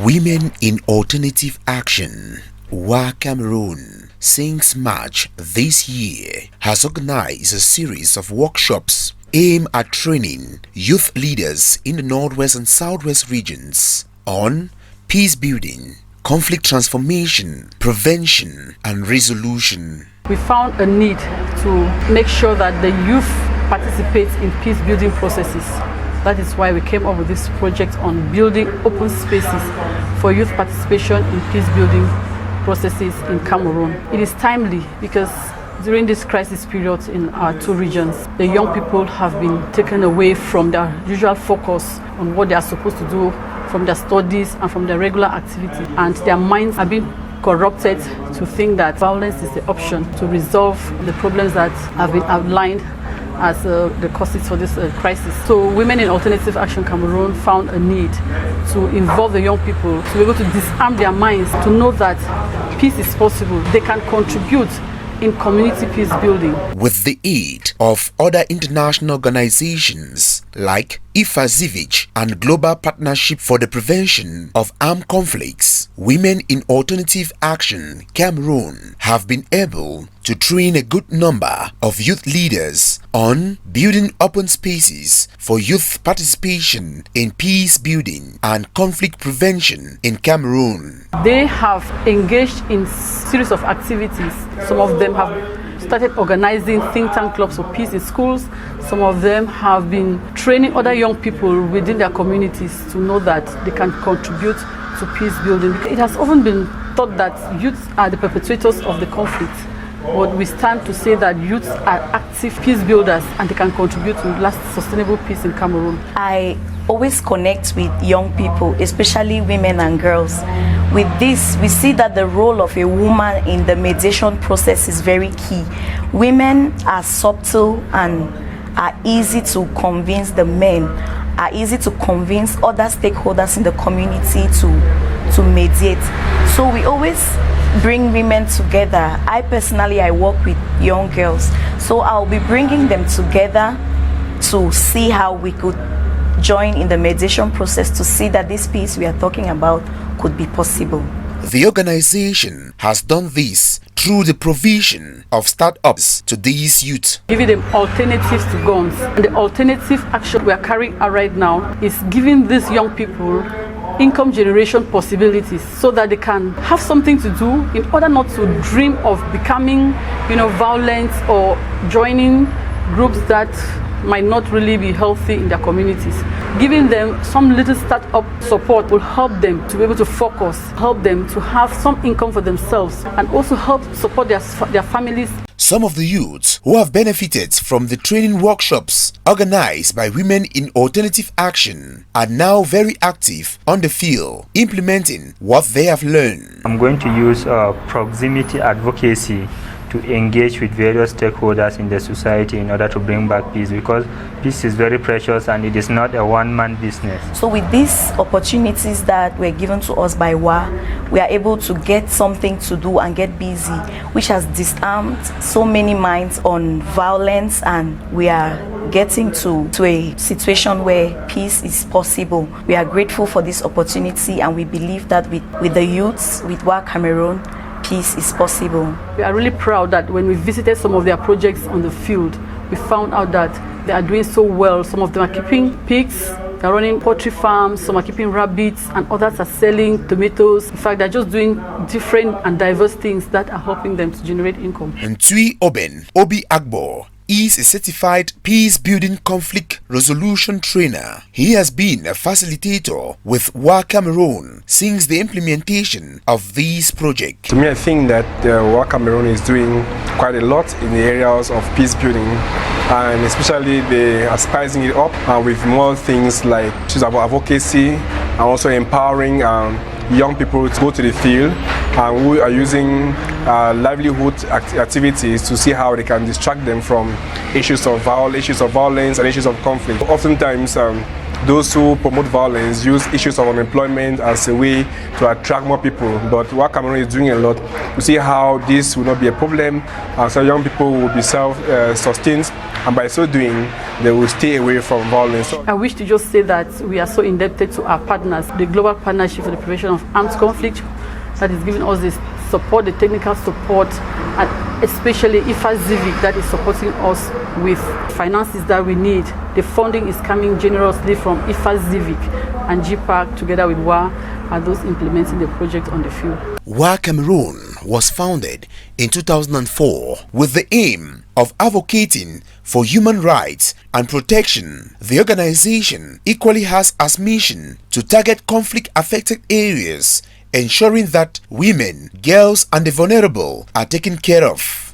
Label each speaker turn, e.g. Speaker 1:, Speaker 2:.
Speaker 1: Women in Alternative Action, WA Cameroon, since March this year, has organized a series of workshops aimed at training youth leaders in the Northwest and Southwest regions on peace building, conflict transformation, prevention, and resolution.
Speaker 2: We found a need to make sure that the youth participates in peace building processes. That is why we came up with this project on building open spaces for youth participation in peace building processes in Cameroon. It is timely because during this crisis period in our two regions, the young people have been taken away from their usual focus on what they are supposed to do, from their studies and from their regular activity, and their minds are being corrupted to think that violence is the option to resolve the problems that have been outlined as the causes for this crisis. So Women in Alternative Action Cameroon found a need to involve the young people to be able to disarm their minds, to know that peace is possible. They can contribute in community peace building.
Speaker 1: With the aid of other international organizations like IFAZIVIC and Global Partnership for the Prevention of Armed Conflicts, Women in Alternative Action Cameroon have been able to train a good number of youth leaders on building open spaces for youth participation in peace building and conflict prevention in Cameroon.
Speaker 2: They have engaged in series of activities. Some of them have started organizing think tank clubs for peace in schools. Some of them have been training other young people within their communities to know that they can contribute to peace building. It has often been thought that youths are the perpetrators of the conflict, but we stand to say that youths are active peace builders and they can contribute to last sustainable peace in Cameroon.
Speaker 3: I always connect with young people, especially women and girls. With this, we see that the role of a woman in the mediation process is very key. Women are subtle and are easy to convince the men, are easy to convince other stakeholders in the community to mediate. So we always bring women together. I personally work with young girls, so I'll be bringing them together to see how we could join in the mediation process to see that this peace we are talking about could be possible.
Speaker 1: The organization has done this through the provision of startups to these youth,
Speaker 2: giving them alternatives to guns. And the alternative action we are carrying out right now is giving these young people income generation possibilities so that they can have something to do in order not to dream of becoming, violent or joining groups that might not really be healthy in their communities. Giving them some little startup support will help them to be able to focus, help them to have some income for themselves, and also help support their families.
Speaker 1: Some of the youths who have benefited from the training workshops organized by Women in Alternative Action are now very active on the field, implementing what they have learned.
Speaker 4: I'm going to use proximity advocacy to engage with various stakeholders in the society in order to bring back peace, because peace is very precious and it is not a one-man business.
Speaker 3: So with these opportunities that were given to us by WA, we are able to get something to do and get busy, which has disarmed so many minds on violence, and we are getting to a situation where peace is possible. We are grateful for this opportunity, and we believe that with the youths, with WA Cameroon, peace is possible.
Speaker 2: We are really proud that when we visited some of their projects on the field, we found out that they are doing so well. Some of them are keeping pigs, they're running poultry farms, some are keeping rabbits, and others are selling tomatoes. In fact, they're just doing different and diverse things that are helping them to generate income.
Speaker 1: Ntui Oben Obi Agbo is a certified peace-building conflict resolution trainer. He has been a facilitator with WA Cameroon since the implementation of this project.
Speaker 5: To me, I think that WA Cameroon is doing quite a lot in the areas of peace building, and especially they are spicing it up with more things like issues about advocacy and also empowering young people to go to the field and who are using livelihood activities to see how they can distract them from issues of violence and issues of conflict. Oftentimes those who promote violence use issues of unemployment as a way to attract more people. But what Cameroon is doing a lot, we see how this will not be a problem, so young people will be self-sustained, and by so doing, they will stay away from violence.
Speaker 2: I wish to just say that we are so indebted to our partners, the Global Partnership for the Prevention of Armed Conflict, that is giving us this support, the technical support, and especially IFA-Civic that is supporting us with finances that we need. The funding is coming generously from IFA-Civic and GPAC together with WA are those implementing the project on the field.
Speaker 1: WA Cameroon was founded in 2004 with the aim of advocating for human rights and protection. The organization equally has as mission to target conflict-affected areas, ensuring that women, girls, and the vulnerable are taken care of.